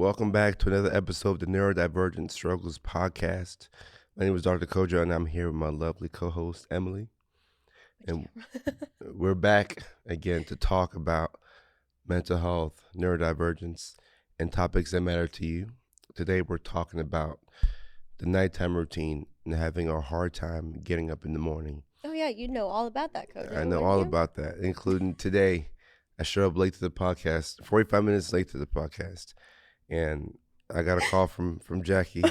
Welcome back to another episode of the Neurodivergent Struggles podcast. My name is Dr. Kojo, and I'm here with my lovely co-host, Emily. And we're back again to talk about mental health, neurodivergence, and topics that matter to you. Today, we're talking about the nighttime routine and having a hard time getting up in the morning. Oh, yeah, you know all about that, Kojo. I know all about that, including today. I showed up late to the podcast, 45 minutes late to the podcast. And I got a call from Jackie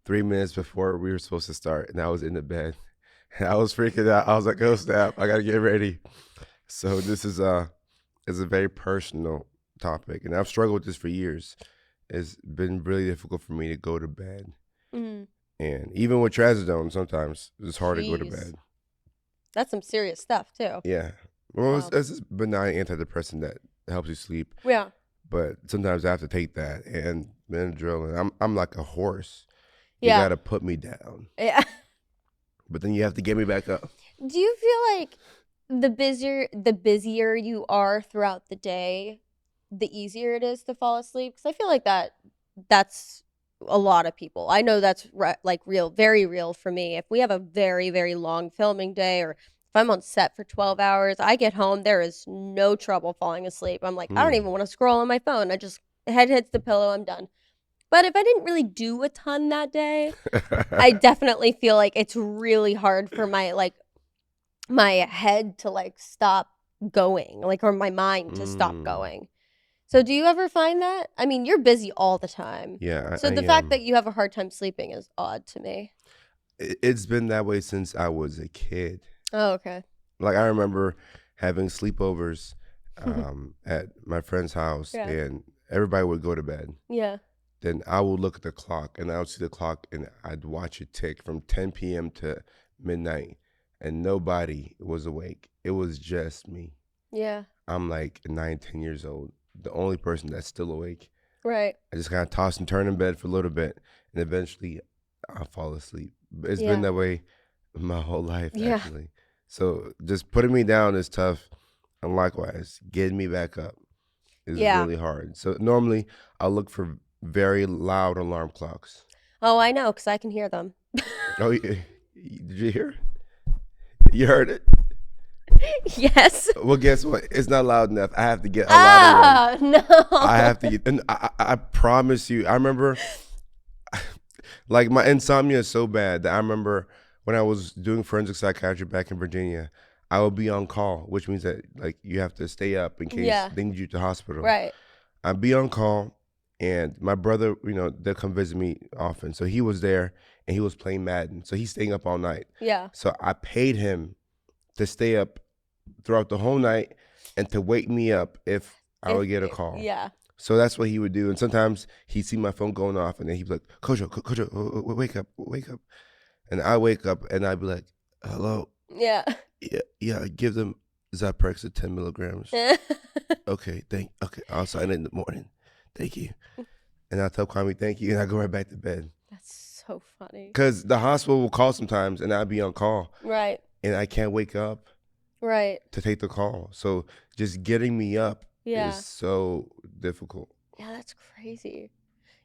3 minutes before we were supposed to start, and I was in the bed. And I was freaking out. I was like, "Oh snap! I gotta get ready." So this is a very personal topic, and I've struggled with this for years. It's been really difficult for me to go to bed, and even with trazodone, sometimes it's hard to go to bed. That's some serious stuff too. Yeah, well, it's this benign antidepressant that helps you sleep. Yeah. But sometimes I have to take that and Benadryl, and I'm like a horse. You Yeah. gotta put me down. Yeah. But then you have to get me back up. Do you feel like the busier you are throughout the day, the easier it is to fall asleep? Because I feel like that's a lot of people. I know that's real, very real for me. If we have a very, very long filming day, or if I'm on set for 12 hours, I get home, there is no trouble falling asleep. I'm like, I don't even want to scroll on my phone. I just, head hits the pillow, I'm done. But if I didn't really do a ton that day, I definitely feel like it's really hard for my head to stop going, or my mind to stop going. So do you ever find that? I mean, you're busy all the time. Yeah. So the fact that you have a hard time sleeping is odd to me. It's been that way since I was a kid. Oh, okay. Like, I remember having sleepovers at my friend's house, Yeah. and everybody would go to bed. Yeah. Then I would look at the clock, and I would see the clock, and I'd watch it tick from 10 p.m. to midnight, and nobody was awake. It was just me. Yeah. I'm like 9, 10 years old, the only person that's still awake. Right. I just kind of toss and turn in bed for a little bit, and eventually I'll fall asleep. But it's Yeah. been that way my whole life, Yeah. actually. So just putting me down is tough, and likewise, getting me back up is really hard. So normally I'll look for very loud alarm clocks. Oh, I know, because I can hear them. Oh, did you hear? You heard it? Yes. Well, guess what? It's not loud enough. I have to get a louder one. No. I have to get, and I promise you, I remember, like, my insomnia is so bad that I remember when I was doing forensic psychiatry back in Virginia, I would be on call, which means that, like, you have to stay up in case they need you to the hospital. Right. I'd be on call, and my brother, they'll come visit me often. So he was there, and he was playing Madden. So he's staying up all night. Yeah. So I paid him to stay up throughout the whole night and to wake me up if I would get a call. Yeah. So that's what he would do. And sometimes he'd see my phone going off, and then he'd be like, Kojo, wake up. And I wake up, and I'd be like, hello? Yeah. Yeah, give them Zyprexa 10 milligrams. Okay, I'll sign it in the morning. Thank you. And I'll tell Kwame, thank you, and I go right back to bed. That's so funny. Because the hospital will call sometimes, and I'll be on call. Right. And I can't wake up. Right. To take the call. So just getting me up is so difficult. Yeah, that's crazy.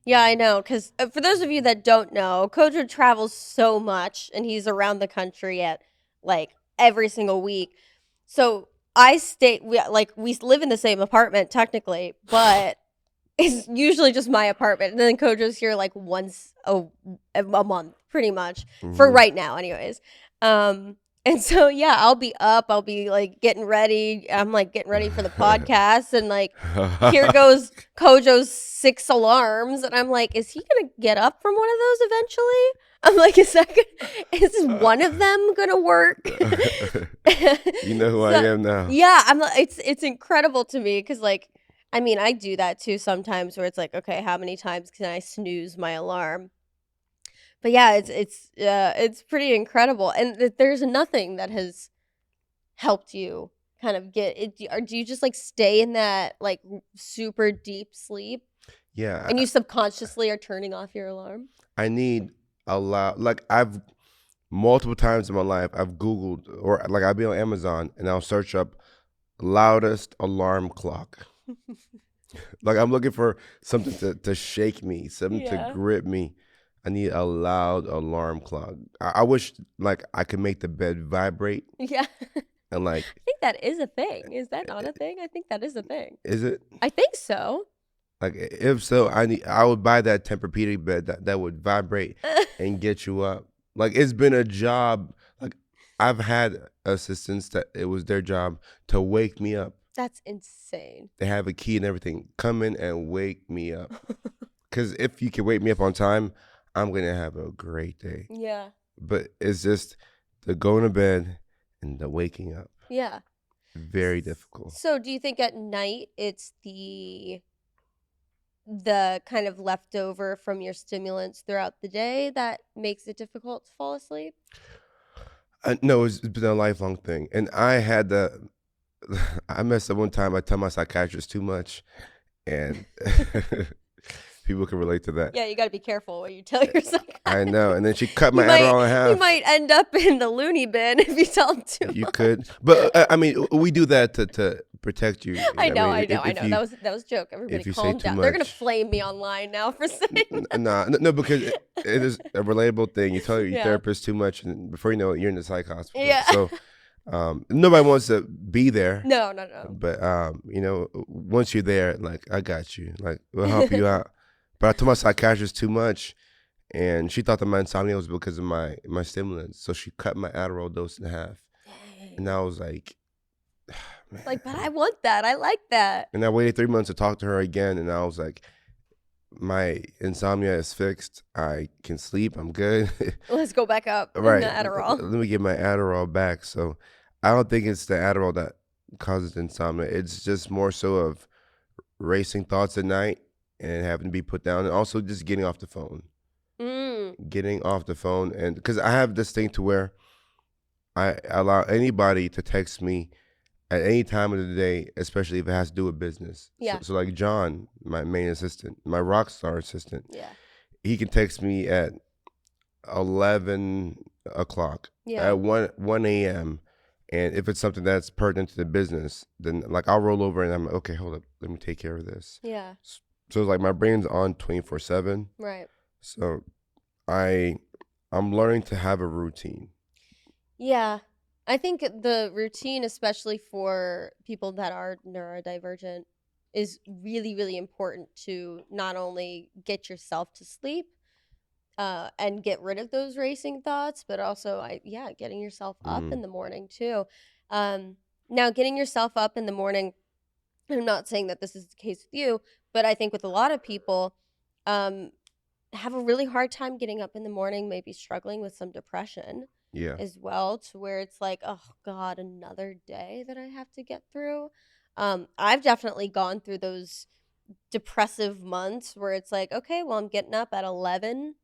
Yeah, I know. Because for those of you that don't know, Kojo travels so much, and he's around the country at every single week. So I we live in the same apartment technically, but it's usually just my apartment. And then Kojo's here once a month, pretty much, for right now anyways. And so, yeah, I'll be up. I'll be getting ready. I'm getting ready for the podcast. And here goes Kojo's 6 alarms. And I'm like, is he going to get up from one of those eventually? I'm like, is one of them going to work? You know who I am now. Yeah, it's incredible to me because I do that too sometimes where it's okay, how many times can I snooze my alarm? But yeah, it's pretty incredible, and there's nothing that has helped you kind of get it. Or do you just stay in that super deep sleep? Yeah. And you subconsciously are turning off your alarm? I need a lot. I've multiple times in my life, I've Googled, or I'll be on Amazon and I'll search up loudest alarm clock. Like I'm looking for something to shake me, something to Yeah. grip me. I need a loud alarm clock. I wish like I could make the bed vibrate Yeah. and I like, think that is a thing. Is that not a thing? I think that is a thing. is it? I think so. Like if so, I would buy that Tempur-Pedic bed that would vibrate and get you up. Like it's been a job. Like I've had assistants that it was their job to wake me up. That's insane. They have a key and everything. Come in and wake me up. Because if you can wake me up on time, I'm gonna have a great day. Yeah. But it's just the going to bed and the waking up. Yeah. Very difficult. So do you think at night it's the kind of leftover from your stimulants throughout the day that makes it difficult to fall asleep? No, it's been a lifelong thing, and I had the. I messed up one time. I tell my psychiatrist too much, and people can relate to that. Yeah, you got to be careful what you tell your psychiatrist. I know, and then she cut my You might- Adderall in half. You might end up in the loony bin if you tell them too You much. could, but I mean, we do that to protect you. I know. mean, if That was a joke. if Everybody you say calm too down. They're gonna much- flame me online now for saying that. No, because it is a relatable thing. You tell your Yeah. therapist too much, and before you know it, you're in the psych hospital. Yeah. So nobody wants to be there. No. But once you're there, like I got you. Like we'll help you out. But I told my psychiatrist too much, and she thought that my insomnia was because of my stimulants. So she cut my Adderall dose in half, Dang. and I was like, man. Like, but I want that. I like that. And I waited 3 months to talk to her again, and I was like, my insomnia is fixed. I can sleep. I'm good. Let's go back up in Right. the Adderall. Let me get my Adderall back. So I don't think it's the Adderall that causes insomnia. It's just more so of racing thoughts at night and having to be put down, and also just getting off the phone. Getting off the phone, and because I have this thing to where I allow anybody to text me at any time of the day, especially if it has to do with business. Yeah. So like John, my main assistant, my rock star assistant, Yeah. he can text me at 11 o'clock, Yeah. at 1 a.m. And if it's something that's pertinent to the business, then like I'll roll over and I'm like, okay, hold up, let me take care of this. Yeah. So it's like my brain's on 24/7. Right. So I'm learning to have a routine. Yeah. I think the routine, especially for people that are neurodivergent, is really, really important to not only get yourself to sleep and get rid of those racing thoughts, but also, getting yourself up in the morning too. Now, getting yourself up in the morning, I'm not saying that this is the case with you, but I think with a lot of people, have a really hard time getting up in the morning, maybe struggling with some depression Yeah. as well, to where it's like, oh God, another day that I have to get through. I've definitely gone through those depressive months where it's like, okay, well, I'm getting up at 11.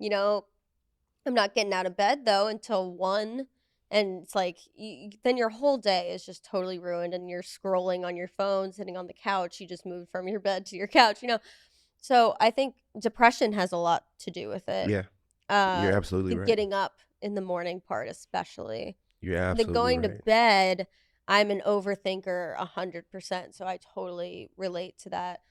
I'm not getting out of bed though until 1. And it's like, then your whole day is just totally ruined, and you're scrolling on your phone, sitting on the couch. You just moved from your bed to your couch. So I think depression has a lot to do with it. Yeah. You're absolutely The right. getting up in the morning part, especially. You're The absolutely going right. to bed, I'm an overthinker 100%. So I totally relate to that.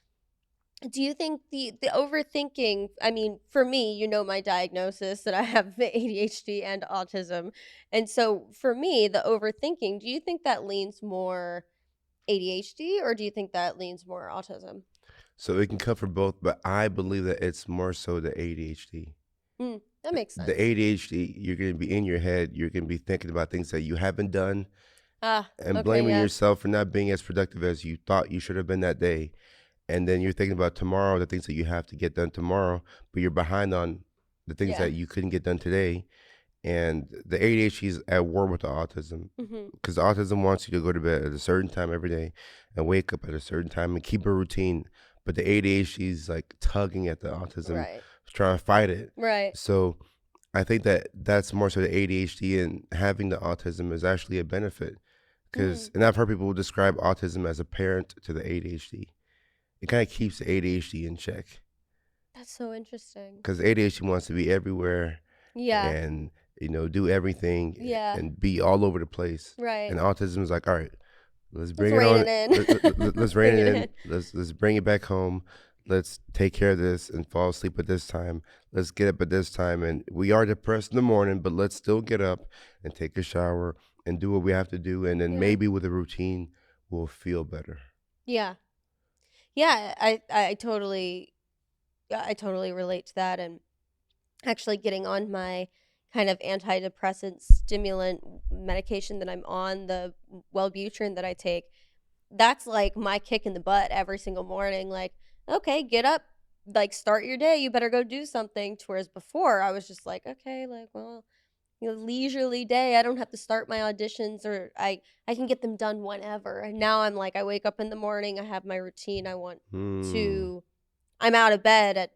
Do you think the overthinking, I mean, for me, my diagnosis that I have ADHD and autism. And so for me, the overthinking, do you think that leans more ADHD, or do you think that leans more autism? So it can come from both, but I believe that it's more so the ADHD. That makes sense. The ADHD, you're going to be in your head. You're going to be thinking about things that you haven't done and Okay, blaming yeah. yourself for not being as productive as you thought you should have been that day. And then you're thinking about tomorrow, the things that you have to get done tomorrow, but you're behind on the things Yeah. that you couldn't get done today. And the ADHD is at war with the autism, because the autism wants you to go to bed at a certain time every day and wake up at a certain time and keep a routine. But the ADHD is like tugging at the autism, Right. trying to fight it. Right. So I think that's more so the ADHD, and having the autism is actually a benefit. And I've heard people describe autism as a parent to the ADHD. It kind of keeps the ADHD in check, That's so interesting. because ADHD wants to be everywhere Yeah. and do everything Yeah. and be all over the place. Right. And autism is like, all right, Let's Let's bring it rein on. it in. Let's rein Bring it it in. in. Let's bring it back home. Let's take care of this and fall asleep at this time. Let's get up at this time. And we are depressed in the morning, but let's still get up and take a shower and do what we have to do. And then Yeah. maybe with a routine, we'll feel better. Yeah. Yeah, I totally relate to that, and actually getting on my kind of antidepressant stimulant medication that I'm on, the Wellbutrin that I take, that's like my kick in the butt every single morning. Like, okay, get up, like start your day. You better go do something. Whereas before, I was just like, okay, like, well, leisurely day. I don't have to start my auditions, or I can get them done whenever. And now I'm like, I wake up in the morning, I have my routine. I want Hmm. to. I'm out of bed at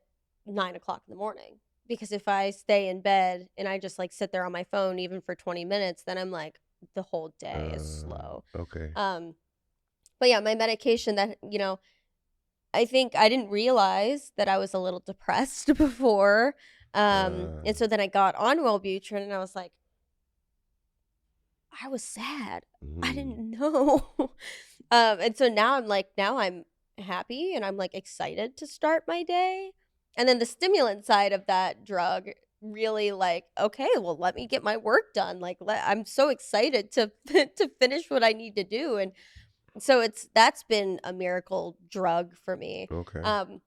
9 o'clock in the morning, because if I stay in bed and I just like sit there on my phone even for 20 minutes, then I'm like, the whole day is slow. Okay. Um, but yeah, my medication that, I think I didn't realize that I was a little depressed before. Uh, And so then I got on Wellbutrin and I was like, I was sad. I mm, didn't know. And so now I'm like, now I'm happy and I'm like excited to start my day. And then the stimulant side of that drug really like, okay, well, let me get my work done. Like, I'm so excited to to finish what I need to do. And so that's been a miracle drug for me. okay. Um,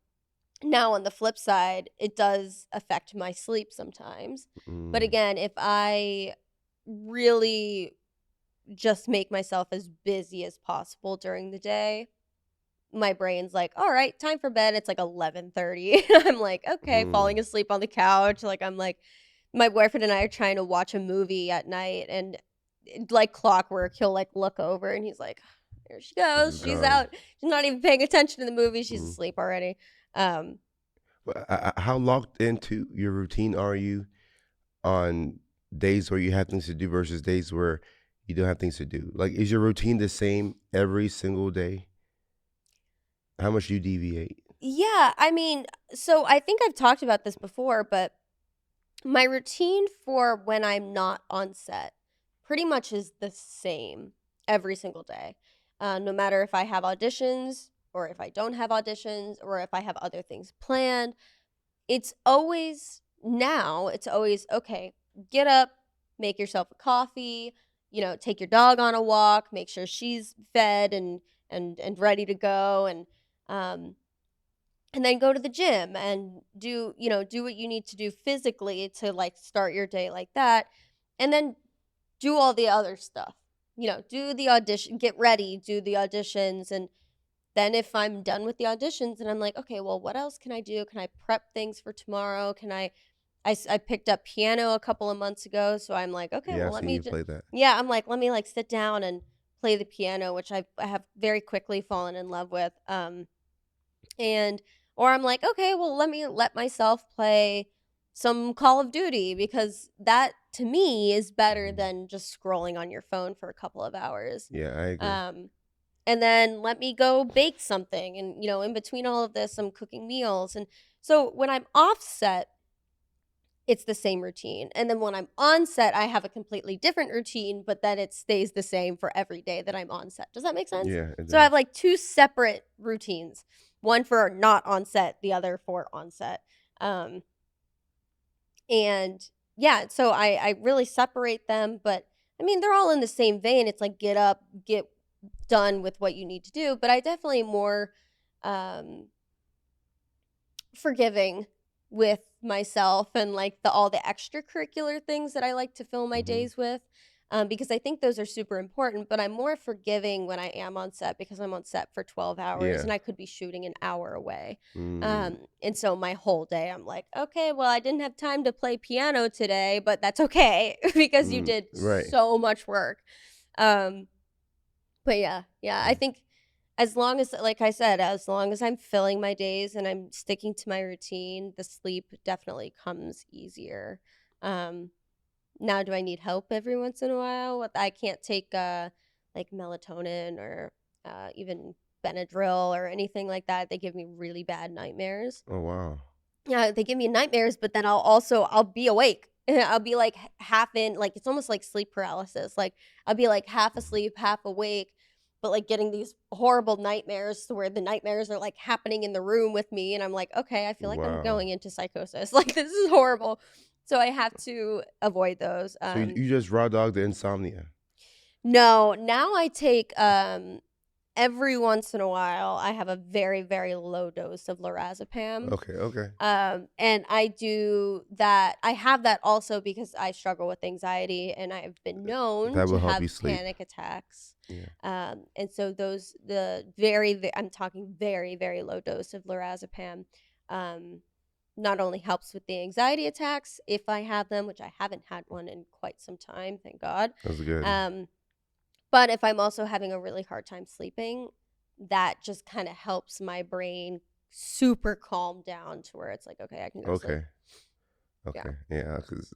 Now on the flip side, it does affect my sleep sometimes. But Mm, again, if I really just make myself as busy as possible during the day, my brain's like, all right, time for bed. It's like 11:30. I'm like, okay, falling mm, asleep on the couch. Like, I'm like, my boyfriend and I are trying to watch a movie at night, and like clockwork, he'll like look over and he's like, there she goes. it's She's gone. out. She's not even paying attention to the movie. She's Mm. asleep already. Um, How locked into your routine are you on days where you have things to do versus days where you don't have things to do? Like, is your routine the same every single day? How much do you deviate? yeah, I mean, so I think I've talked about this before, but my routine for when I'm not on set pretty much is the same every single day. No matter if I have auditions or if I don't have auditions or if I have other things planned, it's always okay, get up, make yourself a coffee, take your dog on a walk, make sure she's fed and ready to go, um and then go to the gym and do what you need to do physically to like start your day like that, and then do all the other stuff, do the audition, get ready, do the auditions, and then if I'm done with the auditions and I'm like, okay, well, what else can I do? Can I prep things for tomorrow? I picked up piano a couple of months ago, so I'm like, okay, Yeah, well, I've seen you play that. yeah, I'm like, let me like sit down and play the piano, which I have very quickly fallen in love with. And or I'm like, okay, well, let me let myself play some Call of Duty, because that to me is better Mhm. than just scrolling on your phone for a couple of hours. Yeah, I agree. Um, and then let me go bake something, and in between all of this, I'm cooking meals. And so when I'm offset, it's the same routine. And then when I'm on set, I have a completely different routine, but then it stays the same for every day that I'm on set. Does that make sense? Yeah, it So I have does. like two separate routines, one for not on set, the other for on set. Um, and yeah, so I really separate them, but I mean, they're all in the same vein. It's like get up, get done with what you need to do. But I definitely more um, forgiving with myself and like all the extracurricular things that I like to fill my Hmm. days with, because I think those are super important. But I'm more forgiving when I am on set, because I'm on set for 12 hours Yeah. and I could be shooting an hour away. Mm, And so my whole day I'm like, okay, well, I didn't have time to play piano today, but that's okay because you did right. so much work. Um, but yeah, I Mm. think as long as, like I said, as long as I'm filling my days and I'm sticking to my routine, the sleep definitely comes easier. Um, Now, do I need help every once in a while? I can't take like melatonin or even Benadryl or anything like that. They give me really bad nightmares. Oh wow. Yeah, they give me nightmares, but then I'll be awake. I'll be like half in, like it's almost like sleep paralysis. Like I'll be like half asleep, half awake, but like getting these horrible nightmares to where the nightmares are like happening in the room with me, and I'm like, okay, I feel like I'm Wow. going into psychosis. Like, this is horrible. So I have to avoid those. So you just raw dog the insomnia. No, now I take every once in a while I have a very, very low dose of lorazepam. Okay. And I do that. I have that also because I struggle with anxiety, and I've been known That to will help have you sleep. panic attacks. Yeah. And so I'm talking very, very low dose of lorazepam, not only helps with the anxiety attacks if I have them, which I haven't had one in quite some time, thank God. That's good. But if I'm also having a really hard time sleeping, that just kind of helps my brain super calm down to where it's like, okay, I can go sleep. Okay. Yeah, because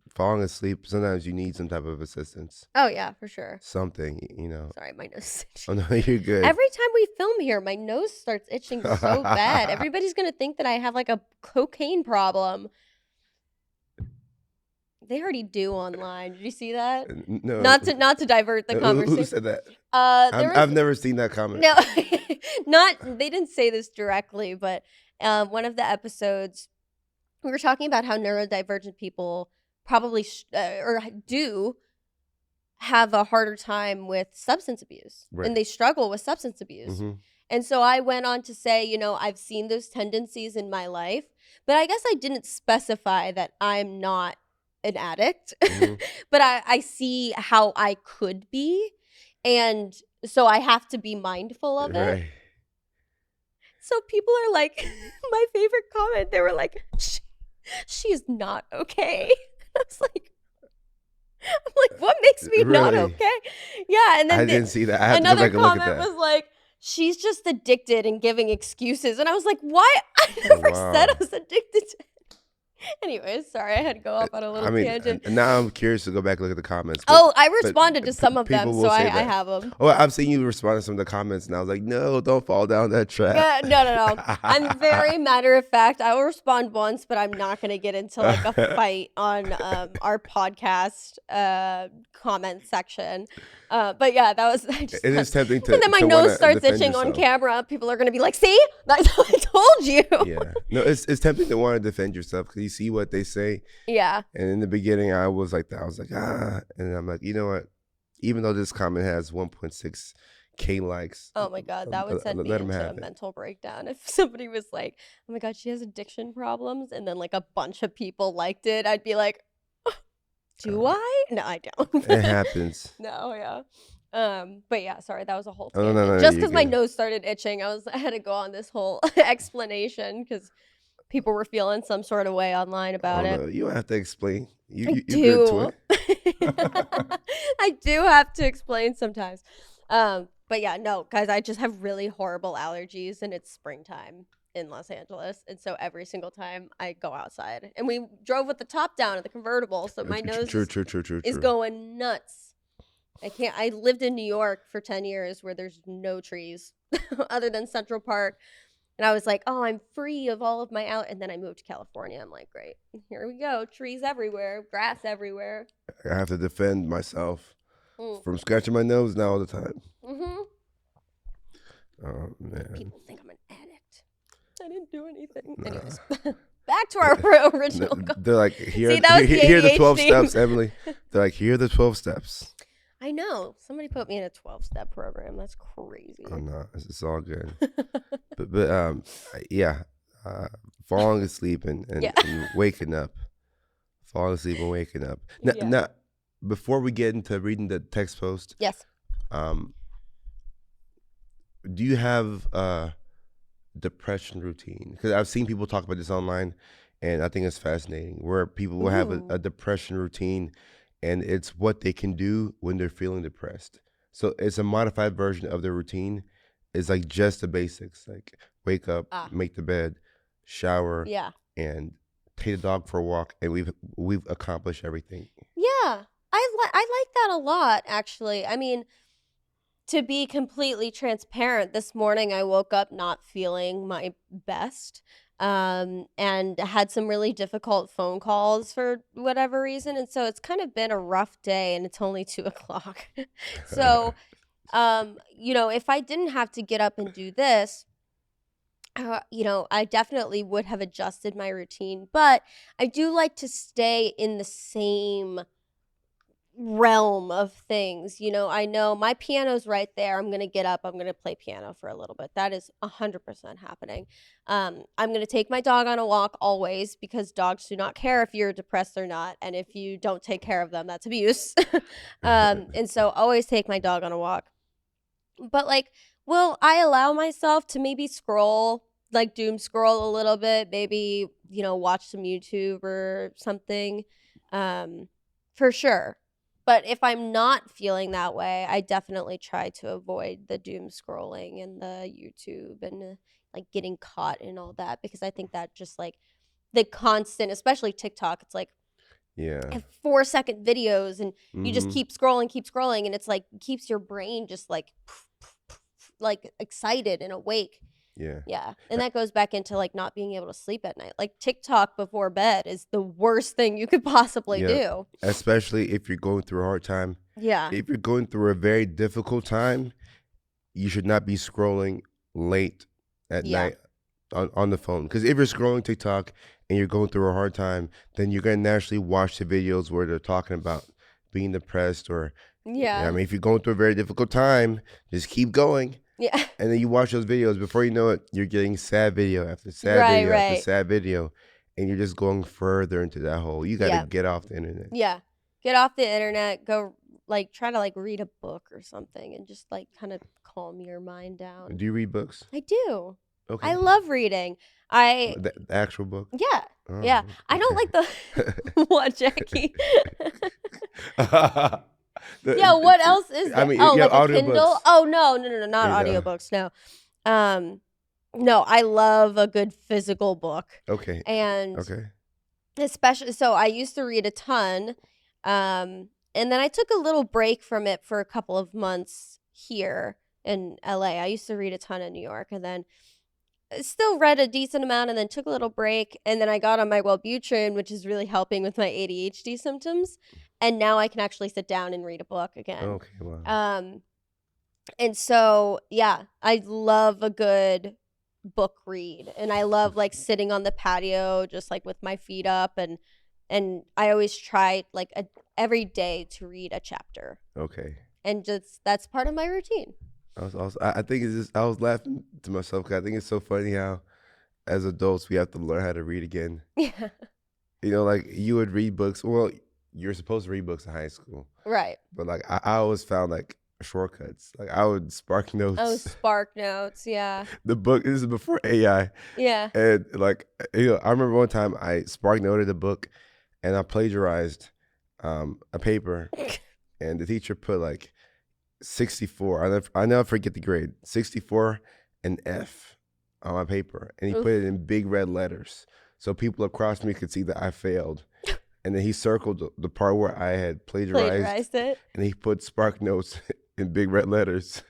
falling asleep, sometimes you need some type of assistance. Oh, yeah, for sure. Something, Sorry, my nose is Oh, itching. no, you're good. Every time we film here, my nose starts itching so bad. Everybody's going to think that I have like a cocaine problem. They already do online. Did you see that? No. Not to divert the conversation. Who said that? I've never seen that comment. No, they didn't say this directly, but one of the episodes, we were talking about how neurodivergent people probably do have a harder time with substance abuse, Right. and they struggle with substance abuse. Mm-hmm. And so I went on to say, I've seen those tendencies in my life, but I guess I didn't specify that I'm not an addict, Mm-hmm. but I see how I could be, and so I have to be mindful of it. Right. So people are like, my favorite comment, they were like, she is not okay. I was like, what makes me not Really? okay? Yeah, and then I didn't see that. I had to go another back and look at comment that. was like, she's just addicted and giving excuses, and I was like, why? I never said I Wow. was addicted to it. Anyways, sorry, I had to go off on a little tangent. Now I'm curious to go back and look at the comments. I responded to some of them, people so will I say that. have them. Oh, I've seen you respond to some of the comments, and I was like, no, don't fall down that trap. No. I'm very matter of fact. I will respond once, but I'm not going to get into like a fight on our podcast comment section. But yeah, that was. It is tempting to. And then my to nose wanna starts defend itching on yourself. camera. People are going to be like, "See, I told you." Yeah, no, it's tempting to want to defend yourself because you see what they say. Yeah. And in the beginning, I was like that. I was like, and I'm like, you know what? Even though this comment has 1.6K likes. Oh my God, that would send me let 'em into a have it. mental breakdown if somebody was like, "Oh my God, she has addiction problems," and then like a bunch of people liked it. I'd be like, "Do I? No, I don't." It happens. No, yeah. But yeah, sorry, that was a whole Oh, tangent. no, Just you're because my good. nose started itching, I had to go on this whole explanation because people were feeling some sort of way online about it. No, you don't have to explain. I You're do. good to it. I do have to explain sometimes. But yeah, no, guys, I just have really horrible allergies, and it's springtime in Los Angeles, and so every single time I go outside, and we drove with the top down of the convertible, so my nose is going nuts. I lived in New York for 10 years where there's no trees other than Central Park. And I was like, oh, I'm free of all of my and then I moved to California. I'm like, great, here we go. Trees everywhere, grass everywhere. I have to defend myself from scratching my nose now all the time. Mm-hmm. Oh, man. People think I'm an addict. I didn't do anything. Nah. Anyways, back to our original. They're like, here are the 12 steps, Emily. They're like, here are the 12 steps. I know. Somebody put me in a 12-step program. That's crazy. Oh, no. It's all good. but yeah. Falling asleep and waking up. Falling asleep and waking up. Now, before we get into reading the text post. Yes. Do you have a depression routine? Because I've seen people talk about this online, and I think it's fascinating, where people will have a depression routine, and it's what they can do when they're feeling depressed. So it's a modified version of their routine. It's like just the basics, like wake up, make the bed, shower, and take the dog for a walk, and we've accomplished everything. Yeah, I like that a lot, actually. I mean, to be completely transparent, this morning I woke up not feeling my best. And had some really difficult phone calls for whatever reason. And so it's kind of been a rough day, and it's only 2:00. So If I didn't have to get up and do this, I definitely would have adjusted my routine, but I do like to stay in the same realm of things. I know my piano's right there. I'm going to get up. I'm going to play piano for a little bit. That is 100% happening. I'm going to take my dog on a walk always, because dogs do not care if you're depressed or not. And if you don't take care of them, that's abuse. And so always take my dog on a walk. But will I allow myself to maybe scroll, like doom scroll a little bit, maybe, watch some YouTube or something? For sure. But if I'm not feeling that way, I definitely try to avoid the doom scrolling and the YouTube and getting caught in all that, because I think that just the constant, especially TikTok, it's Yeah. 4-second videos and you just Mhm. keep scrolling, and it's keeps your brain just excited and awake. Yeah. Yeah. And that goes back into not being able to sleep at night. TikTok before bed is the worst thing you could possibly Yeah. do. Especially if you're going through a hard time. Yeah. If you're going through a very difficult time, you should not be scrolling late at Yeah. night on the phone. Because if you're scrolling TikTok and you're going through a hard time, then you're going to naturally watch the videos where they're talking about being depressed or, Yeah. I mean, if you're going through a very difficult time, just keep going. Yeah. And then you watch those videos. Before you know it, you're getting sad video after sad Right, video after right. sad video. And you're just going further into that hole. You got to Yeah. get off the internet. Yeah. Get off the internet. Go try to read a book or something and just kind of calm your mind down. Do you read books? I do. Okay. I love reading. The actual book? Yeah. Oh, Yeah. okay. I don't like the what, Jackie? Yeah, what else is there? I mean, oh, you have a Kindle? audiobooks. Oh, no, not Yeah. audiobooks, no. No, I love a good physical book. Okay. And Okay. especially, so I used to read a ton, and then I took a little break from it for a couple of months here in LA. I used to read a ton in New York, and then still read a decent amount, and then took a little break, and then I got on my Wellbutrin, which is really helping with my ADHD symptoms, and now I can actually sit down and read a book again. Okay. Wow. And so yeah, I love a good book read, and I love sitting on the patio just with my feet up, and I always try every day to read a chapter. Okay. And just that's part of my routine. I think it's just, I was laughing to myself because I think it's so funny how as adults we have to learn how to read again. Yeah. You would read books. Well, you're supposed to read books in high school. Right. But I always found shortcuts. I would Spark Notes. Oh, Spark Notes, yeah. The book, this is before AI. Yeah. And I remember one time I Spark Noted a book and I plagiarized a paper and the teacher put 64. I never forget the grade. 64 and F on my paper. And he Oof. put it in big red letters. So people across me could see that I failed. And then he circled the part where I had plagiarized it. And he put Spark Notes in big red letters.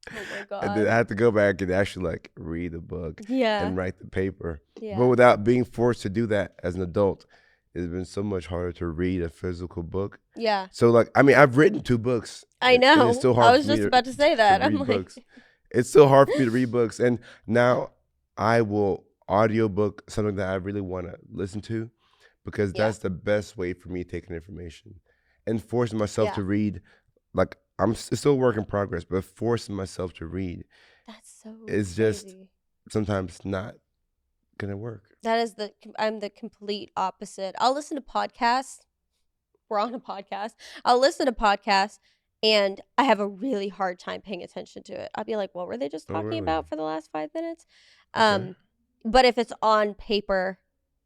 Oh my God. And then I had to go back and actually read the book and write the paper. Yeah. But without being forced to do that as an adult, it's been so much harder to read a physical book. Yeah. So I've written 2 books. I know. And it's still hard I was for me just about to say that. I'm read books. It's still hard for me to read books. And now I will audiobook something that I really want to listen to, because that's the best way for me taking information. And forcing myself to read, it's still a work in progress, but forcing myself to read that's so is just sometimes not gonna work. I'm the complete opposite. I'll listen to podcasts. We're on a podcast. I'll listen to podcasts and I have a really hard time paying attention to it. I'll be like, what were they just talking about for the last 5 minutes? Okay. But if it's on paper,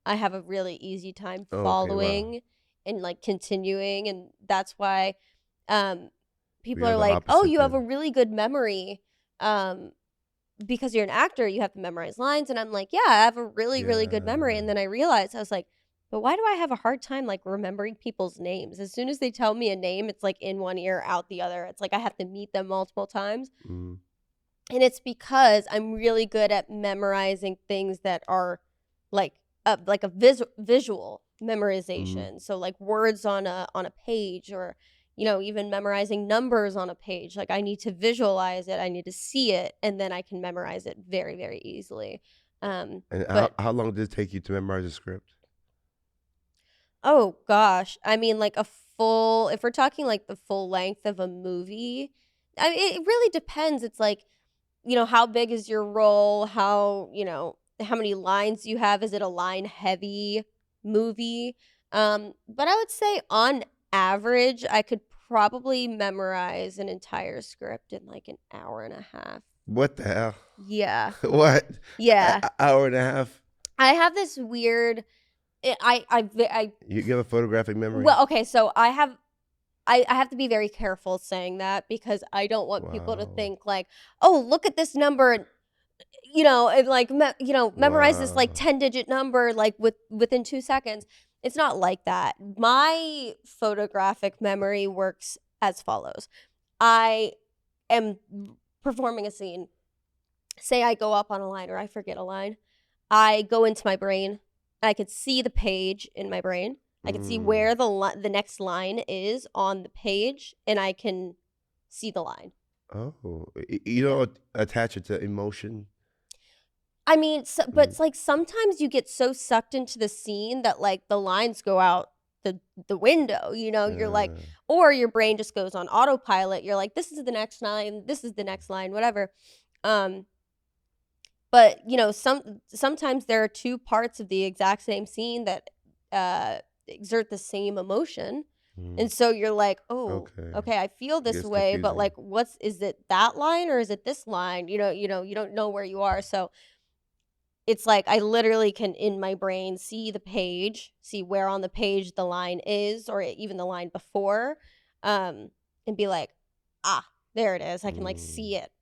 I have a really easy time following wow. and continuing. And that's why people are are the like, oh, opposite you have a then. really good memory. Because you're an actor, you have to memorize lines. And I'm like, yeah, I have a really, really good memory. And then I realized, I was like, but why do I have a hard time remembering people's names? As soon as they tell me a name, it's in one ear, out the other. It's I have to meet them multiple times. Mm-hmm. And it's because I'm really good at memorizing things that are a visual memorization. So words on a page, or even memorizing numbers on a page. Like I need to visualize it, I need to see it, and then I can memorize it very, very easily. And But how long did it take you to memorize a script? oh gosh, I mean, like if we're talking like the full length of a movie, it really depends. It's like, how big is your role? How many lines you have? Is it a line heavy movie? But I would say on average, I could probably memorize an entire script in like an hour and a half. What the hell? Yeah. What? Yeah. Hour and a half? I have this weird I You have a photographic memory? well, okay, so I have to be very careful saying that because I don't want people to Wow. think like, "Oh, look at this number," and like memorize this like Wow. 10-digit number like within 2 seconds. It's not like that. My photographic memory works as follows. I am performing a scene. Say I go up on a line or I forget a line. I go into my brain. I could see the page in my brain. I can see Mm. where the next line is on the page, and I can see the line. Oh, you Yeah. don't attach it to emotion? I mean, but Mm. it's like sometimes you get so sucked into the scene that like the lines go out the window. You're like, Uh, or your brain just goes on autopilot. You're like, this is the next line. This is the next line. Whatever. Um, but sometimes there are two parts of the exact same scene that exert the same emotion, mm. and so you're like, oh, Okay. okay, I feel It this gets way, but confusing. like, is it that line or is it this line? You don't know where you are, so it's like I literally can in my brain see the page, see where on the page the line is, or even the line before, and be like, ah, there it is. I can like Mm. see it,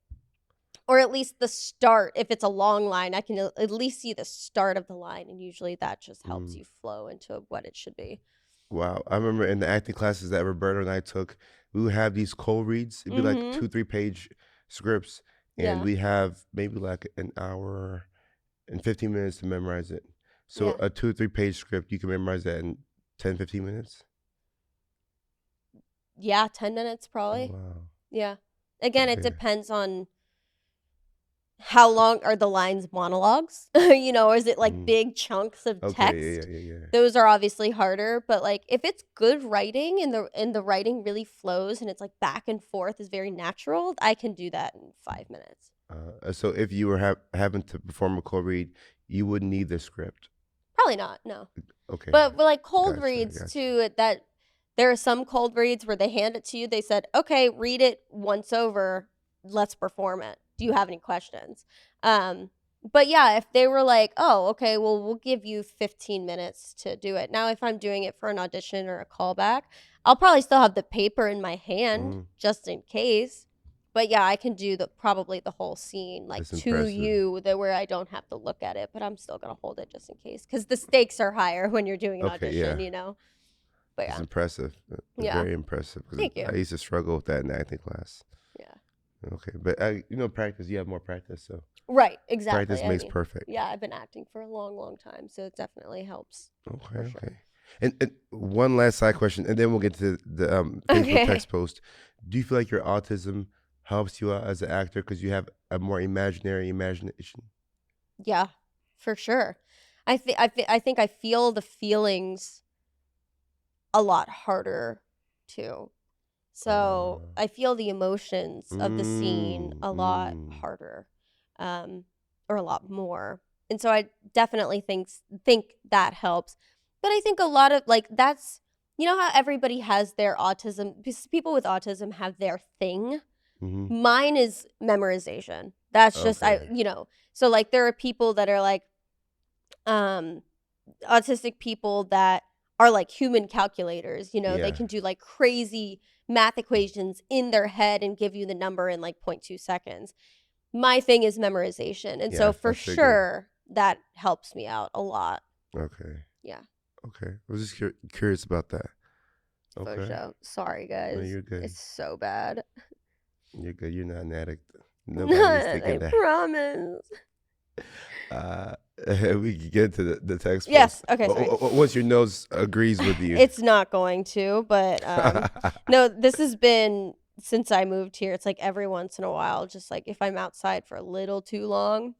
or at least the start. If it's a long line, I can at least see the start of the line, and usually that just helps Mm. you flow into what it should be. Wow. I remember in the acting classes that Roberto and I took, we would have these cold reads. It'd be like Mm-hmm. 2, 3 page scripts, and Yeah. we have maybe like an hour and 15 minutes to memorize it. So Yeah. a 2, 3 page script, you can memorize that in 10, 15 minutes. Yeah. 10 minutes Oh, probably. wow. Yeah. Again, it Okay. depends on how long are the lines monologues, or is it like Mm. big chunks of Okay. Yeah. text? Yeah. Yeah. Yeah. Those are obviously harder, but like if it's good writing and the writing really flows and it's like back and forth is very natural, I can do that in 5 minutes. So if you were having to perform a cold read, you wouldn't need the script. Probably not, no. Okay. But like cold Gotcha. reads Gotcha. too, that there are some cold reads where they hand it to you. They said, "Okay, read it once over. Let's perform it. Do you have any questions?" But yeah, if they were like, "Oh, okay, well, we'll give you 15 minutes to do it." Now, if I'm doing it for an audition or a callback, I'll probably still have the paper in my hand Mm. just in case. But yeah, I can do probably the whole scene like That's to impressive. you, that where I don't have to look at it, but I'm still gonna hold it just in case because the stakes are higher when you're doing an Okay. Yeah. audition. But That's yeah, impressive. yeah. Very impressive. 'Cause Thank I you. used to struggle with that in acting class. Yeah. Okay, but practice. You have more practice, so Right. Exactly. practice I makes mean, perfect. yeah, I've been acting for a long, long time, so it definitely helps Okay, for okay. sure. And one last side question, and then we'll get to the Facebook Okay. text post. Do you feel like your autism helps you out as an actor because you have a more imaginary imagination? Yeah, for sure. I think I feel the feelings a lot harder too. So Uh, I feel the emotions of the scene mm, a lot mm. harder, um, or a lot more. And so I definitely think that helps. But I think a lot of like that's how everybody has their autism. Because people with autism have their thing. Mm-hmm. Mine is memorization. That's just Okay. So like there are people that are like um autistic people that are like human calculators. They Yeah. can do like crazy math equations in their head and give you the number in like 0.2 seconds. My thing is memorization. And Yeah, so I for figured. sure that helps me out a lot. Okay. Yeah, Okay. I was just curious about that. for Okay. sure. Sorry, No, guys. you're good. It's so bad. You're good. You're not an addict. Nobody is Not, I thinking that. promise. Uh, We can get to the textbook. Yes. Okay. Sorry. Once your nose agrees with you. It's not going to, but no, this has been since I moved here. It's like every once in a while, just like if I'm outside for a little too long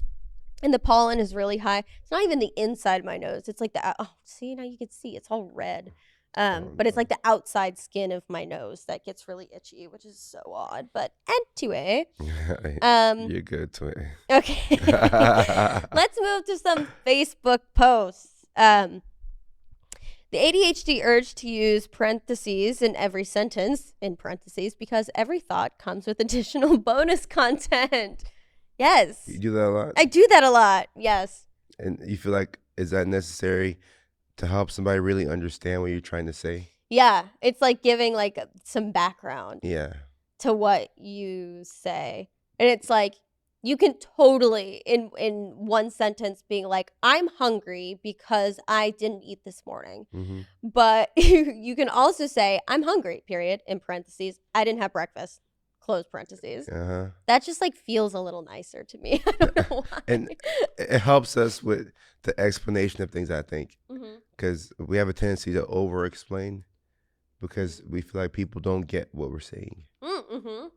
and the pollen is really high, it's not even the inside of my nose. It's like see, now you can see it's all red. But it's like the outside skin of my nose that gets really itchy, which is so odd. But anyway, you're good to it. Okay. Let's move to some Facebook posts. The ADHD urge to use parentheses in every sentence, in parentheses, because every thought comes with additional bonus content. Yes. You do that a lot? I do that a lot, yes. And you feel like, is that necessary to help somebody really understand what you're trying to say? Yeah. It's like giving like some background to what you say. And it's like, you can totally, in one sentence, being like, I'm hungry because I didn't eat this morning. Mm-hmm. But you can also say, I'm hungry, period, in parentheses. I didn't have breakfast, close parentheses. That just like feels a little nicer to me. I don't know why. And it helps us with the explanation of things, I think. Because we have a tendency to over-explain because we feel like people don't get what we're saying. Mm-hmm.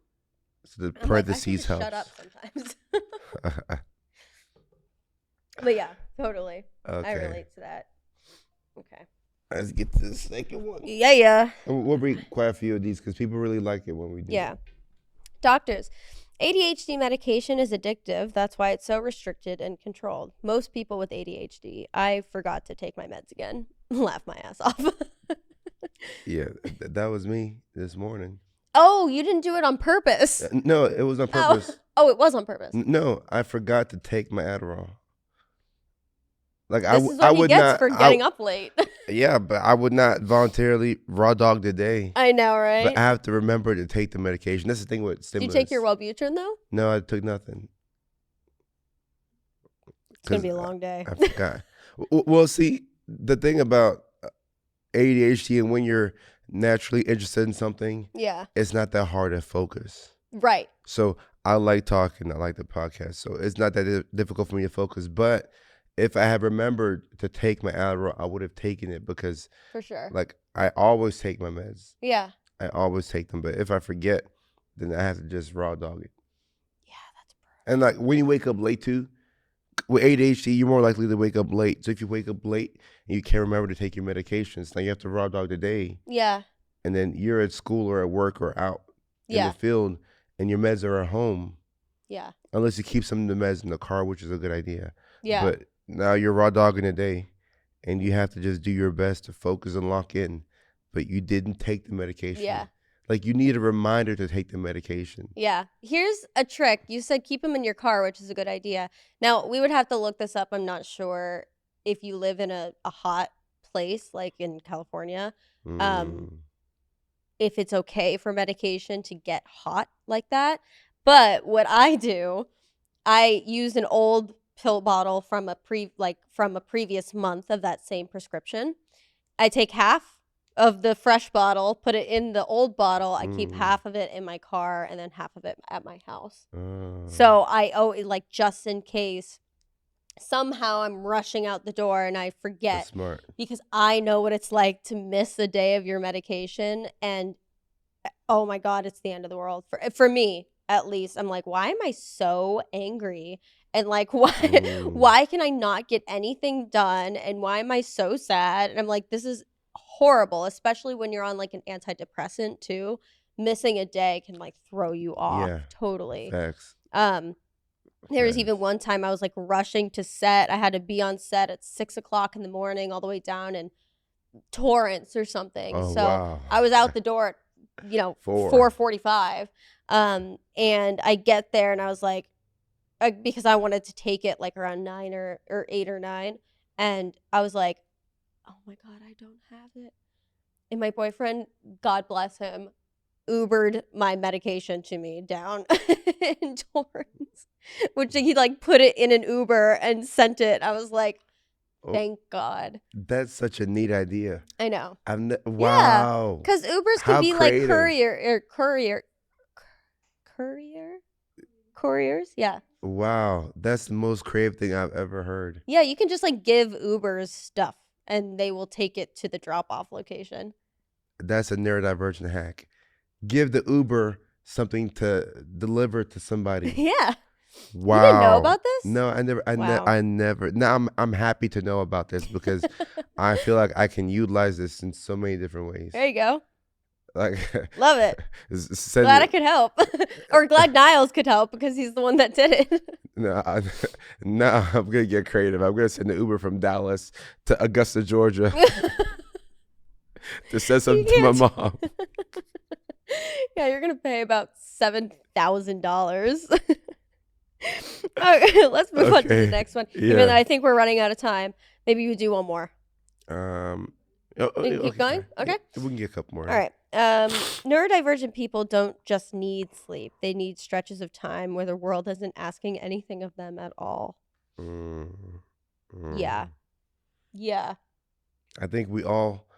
So the parentheses helps. Shut up sometimes. But yeah, totally. Okay. I relate to that. Okay. Let's get to the second one. Yeah. We'll read quite a few of these because people really like it when we do. Yeah. Doctors. ADHD medication is addictive. That's why it's so restricted and controlled. Most people with ADHD, I forgot to take my meds again. Laugh my ass off. Yeah, that was me this morning. Oh, you didn't do it on purpose. No, it was on purpose. Oh, it was on purpose. No, I forgot to take my Adderall. Like this is what he gets for getting up late. Yeah, but I would not voluntarily raw dog the day. I know, right? But I have to remember to take the medication. That's the thing with stimulus. Did you take your Wellbutrin though? No, I took nothing. It's gonna be a long day. I forgot. Well, see, the thing about ADHD and when you're naturally interested in something, it's not that hard to focus. Right. So I like talking. I like the podcast. So it's not that difficult for me to focus. But if I had remembered to take my Adderall, I would have taken it because, for sure, like I always take my meds. Yeah. I always take them. But if I forget, then I have to just raw dog it. Yeah, that's perfect. And like when you wake up late too, with ADHD, you're more likely to wake up late. So if you wake up late and you can't remember to take your medications, now you have to raw dog the day. Yeah. And then you're at school or at work or out in the field and your meds are at home. Yeah. Unless you keep some of the meds in the car, which is a good idea. Yeah. But now you're raw dogging the day and you have to just do your best to focus and lock in. But you didn't take the medication. Yeah. Like you need a reminder to take the medication. Yeah. Here's a trick. You said keep them in your car, which is a good idea. Now, we would have to look this up. I'm not sure if you live in a hot place like in California, if it's okay for medication to get hot like that. But what I do, I use an old pill bottle from a previous month of that same prescription. I take half of the fresh bottle, put it in the old bottle. I keep half of it in my car and then half of it at my house. So I like just in case somehow I'm rushing out the door and I forget. That's smart. Because I know what it's like to miss a day of your medication and oh my God, it's the end of the world. For me, at least, I'm like, why am I so angry? And like, why can I not get anything done? And why am I so sad? And I'm like, this is horrible, especially when you're on like an antidepressant too. Missing a day can like throw you off. Yeah, totally. Facts. There was even one time I was like rushing to set. I had to be on set at 6 o'clock in the morning, all the way down in Torrance or something. Oh, so wow. I was out the door at 4:45. And I get there and I was like, because I wanted to take it like around 9 or 8 or 9. And I was like, oh my God, I don't have it. And my boyfriend, God bless him, Ubered my medication to me down in Torrance, which he like put it in an Uber and sent it. I was like, thank God. That's such a neat idea. I know. Wow. Because Ubers can be creative. Like couriers. Yeah. Wow, that's the most creative thing I've ever heard. Yeah, you can just like give Ubers stuff and they will take it to the drop-off location. That's a neurodivergent hack. Give the Uber something to deliver to somebody. Yeah. You didn't know Wow. about this? No, Wow. I never. Now I'm happy to know about this because I feel like I can utilize this in so many different ways. There you go. Like, Love it. send Glad I it. could help. Or glad Niles could help because he's the one that did it. No, no, I'm gonna get creative. I'm gonna send an Uber from Dallas to Augusta, Georgia, to send something to my mom. Yeah, you're gonna pay about $7,000. Okay, let's move on to the next one. Even though Yeah. I think we're running out of time. Maybe you do one more. We can keep going? Okay. We can get a couple more. All right. Neurodivergent people don't just need sleep. They need stretches of time where the world isn't asking anything of them at all. Yeah. Yeah. I think we all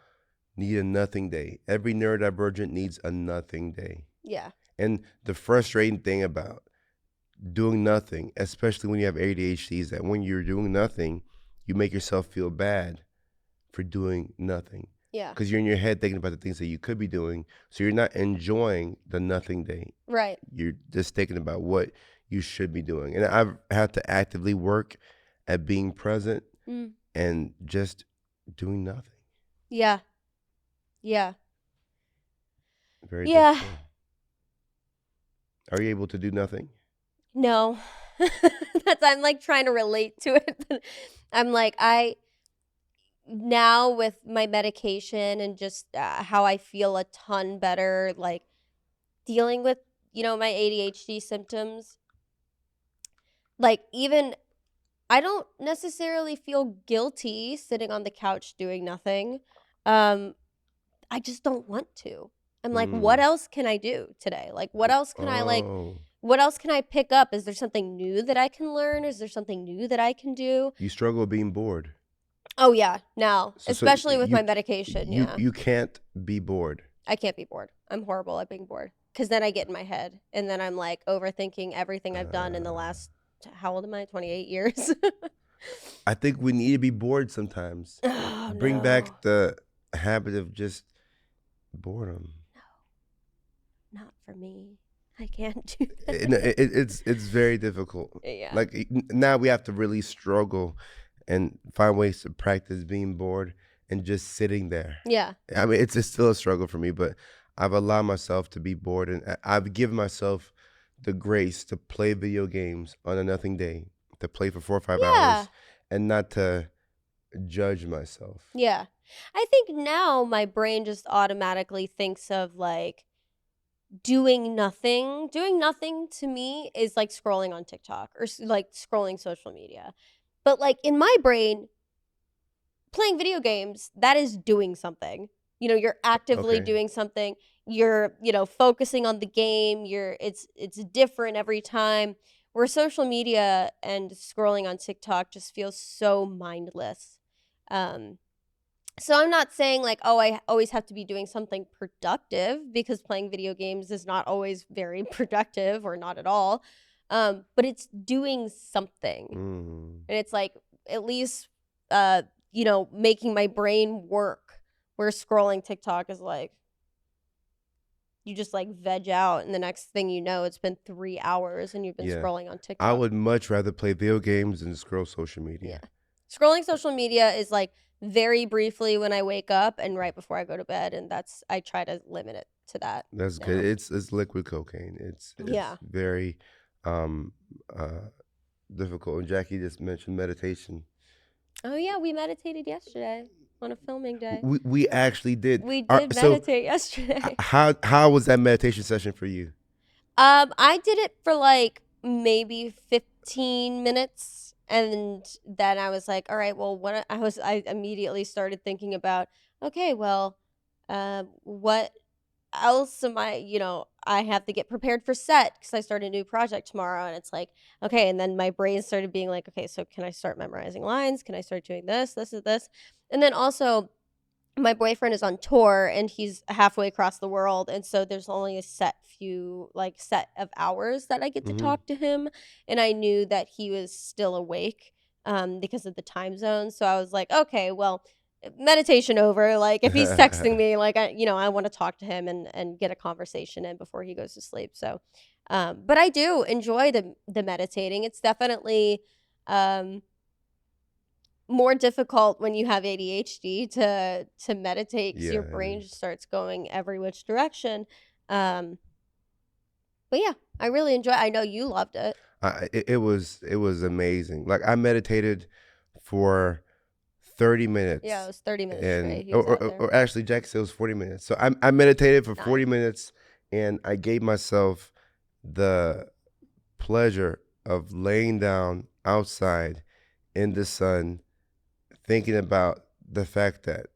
need a nothing day. Every neurodivergent needs a nothing day. Yeah. And the frustrating thing about doing nothing, especially when you have ADHD, is that when you're doing nothing, you make yourself feel bad for doing nothing. Yeah. Because you're in your head thinking about the things that you could be doing. So you're not enjoying the nothing day. Right. You're just thinking about what you should be doing. And I've had to actively work at being present and just doing nothing. Yeah. Yeah. Very Yeah. difficult. Are you able to do nothing? No. I'm like trying to relate to it. But I'm like, now with my medication and just how I feel a ton better, like dealing with, my ADHD symptoms, like even I don't necessarily feel guilty sitting on the couch doing nothing. I just don't want to. I'm like, what else can I do today? Like, what else can what else can I pick up? Is there something new that I can learn? Is there something new that I can do? You struggle with being bored. Oh, yeah, now, So especially with my medication, You can't be bored. I can't be bored. I'm horrible at being bored because then I get in my head and then I'm like overthinking everything I've done in the last, how old am I? 28 years. I think we need to be bored sometimes. Oh, Bring back the habit of just boredom. No, not for me. I can't do that. It's very difficult. Yeah. Like now we have to really struggle and find ways to practice being bored and just sitting there. Yeah. I mean, it's still a struggle for me, but I've allowed myself to be bored, and I've given myself the grace to play video games on a nothing day, to play for 4 or 5 hours, and not to judge myself. Yeah. I think now my brain just automatically thinks of like doing nothing. Doing nothing to me is like scrolling on TikTok or like scrolling social media. But like in my brain, playing video games, that is doing something. You're actively doing something. You're, focusing on the game. It's different every time. Where social media and scrolling on TikTok just feels so mindless. So I'm not saying like, oh, I always have to be doing something productive because playing video games is not always very productive or not at all. But it's doing something. And it's like at least, making my brain work, where scrolling TikTok is like, you just like veg out and the next thing you know, it's been 3 hours and you've been scrolling on TikTok. I would much rather play video games than scroll social media. Yeah. Scrolling social media is like very briefly when I wake up and right before I go to bed, and I try to limit it to that. That's good. It's liquid cocaine. It's very difficult. And Jackie just mentioned meditation. Oh yeah, we meditated yesterday on a filming day. We actually did. We did meditate yesterday. How was that meditation session for you? I did it for like maybe 15 minutes. And then I was like, all right, well, I immediately started thinking about, okay, well, what else am I have to get prepared for set because I start a new project tomorrow. And it's like, okay. And then my brain started being like, okay, so can I start memorizing lines? Can I start doing this? And then also my boyfriend is on tour and he's halfway across the world, and so there's only a set of hours that I get to Mm-hmm. talk to him, and I knew that he was still awake because of the time zone. So I was like, okay, well, meditation over. Like if he's texting me, like I want to talk to him and get a conversation in before he goes to sleep. So, but I do enjoy the meditating. It's definitely more difficult when you have ADHD to meditate because your brain just starts going every which direction. But yeah, I really enjoy it. I know you loved it. It was amazing. Like I meditated for 30 minutes. Yeah, it was 30 minutes and straight. He was out there. or actually Jack said it was 40 minutes. So I meditated for 40 Nice. minutes, and I gave myself the pleasure of laying down outside in the sun, thinking about the fact that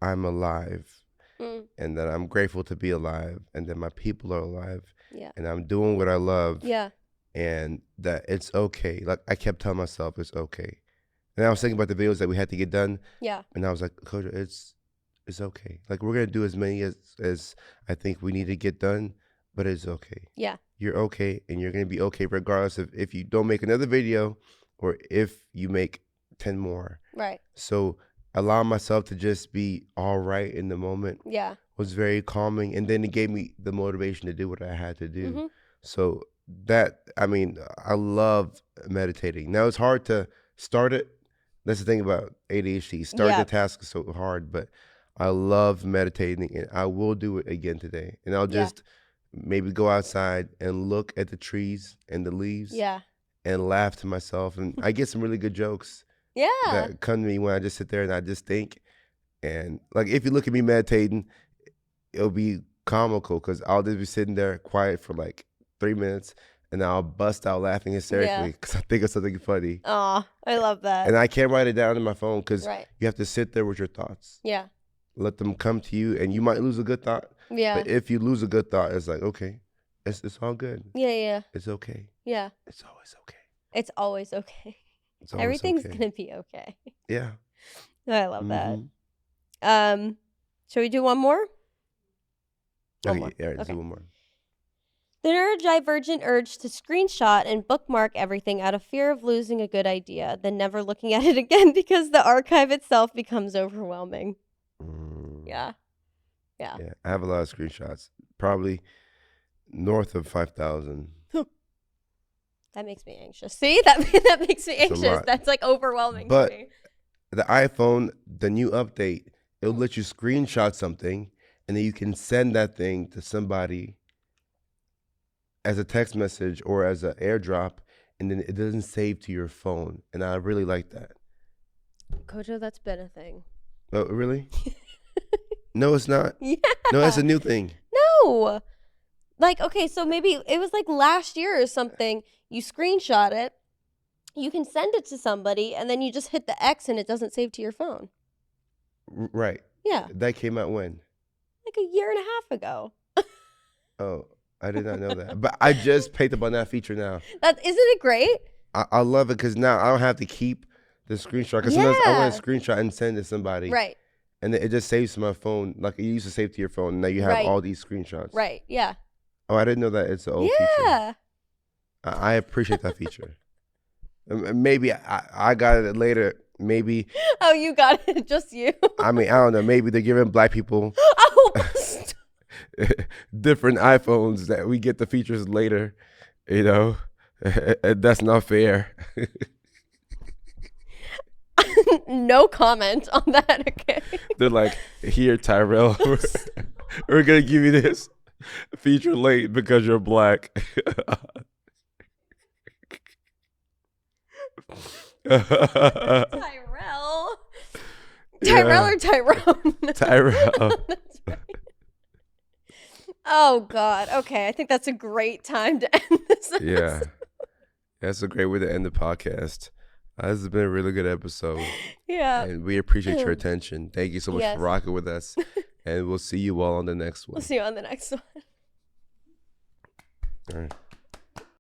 I'm alive Mm, and that I'm grateful to be alive and that my people are alive yeah. and I'm doing what I love Yeah. and that it's okay. Like I kept telling myself it's okay. And I was thinking about the videos that we had to get done, Yeah. and I was like, Kojo, it's okay. Like we're gonna do as many as I think we need to get done, but it's okay. Yeah. You're okay, and you're gonna be okay regardless of if you don't make another video or if you make 10 more. Right. So allowing myself to just be all right in the moment Yeah. was very calming, and then it gave me the motivation to do what I had to do. Mm-hmm. So I love meditating. Now it's hard to start it. That's the thing about ADHD. Starting Yeah. the task is so hard, but I love meditating, and I will do it again today. And I'll just maybe go outside and look at the trees and the leaves Yeah. and laugh to myself. And I get some really good jokes Yeah. that come to me when I just sit there and I just think. And like if you look at me meditating, it'll be comical because I'll just be sitting there quiet for like 3 minutes, and I'll bust out laughing hysterically because I think of something funny. Aw, I love that. And I can't write it down in my phone because Right. you have to sit there with your thoughts. Yeah. Let them come to you, and you might lose a good thought. Yeah. But if you lose a good thought, it's like, okay, it's all good. Yeah. Yeah. It's okay. Yeah. It's always okay. It's always okay. It's always Everything's okay. gonna be okay. Yeah. I love Mhm. that. Shall we do one more? One Okay, more. yeah, let's Okay. do one more. The neurodivergent urge to screenshot and bookmark everything out of fear of losing a good idea, then never looking at it again because the archive itself becomes overwhelming. Yeah. Yeah. Yeah, I have a lot of screenshots. Probably north of 5,000. That makes me anxious. See? That makes me It's a anxious. lot. That's like overwhelming But to me. the iPhone, the new update, it'll let you screenshot something, and then you can send that thing to somebody as a text message or as an airdrop, and then it doesn't save to your phone. And I really like that. Kojo, that's been a thing. Oh, really? No, it's not. Yeah. No, that's a new thing. No. Like, okay, so maybe it was like last year or something. You screenshot it, you can send it to somebody, and then you just hit the X and it doesn't save to your phone. Right. Yeah. That came out when? Like a year and a half ago. Oh, I did not know that. But I just picked up on that feature now. Isn't it great? I love it because now I don't have to keep the screenshot. Because sometimes I want Yeah. to screenshot and send it to somebody. Right. And it just saves to my phone. Like it used to save to your phone. Now you have Right. all these screenshots. Right. Yeah. Oh, I didn't know that it's an old feature. Yeah. I appreciate that feature. Maybe I got it later. Maybe, Oh, you got it. Just you. I mean, I don't know. Maybe they're giving black people Oh, different iPhones that we get the features later. You know, that's not fair. no comment on that. Okay. They're like, here, Tyrell, we're going to give you this feature late because you're black. Tyrell. Yeah. Tyrell or Tyrone? Tyrell. That's right. Oh, God. Okay. I think that's a great time to end this. Yeah. That's a great way to end the podcast. This has been a really good episode. Yeah. And we appreciate your attention. Thank you so much Yes. for rocking with us. And we'll see you all on the next one. We'll see you on the next one. All right.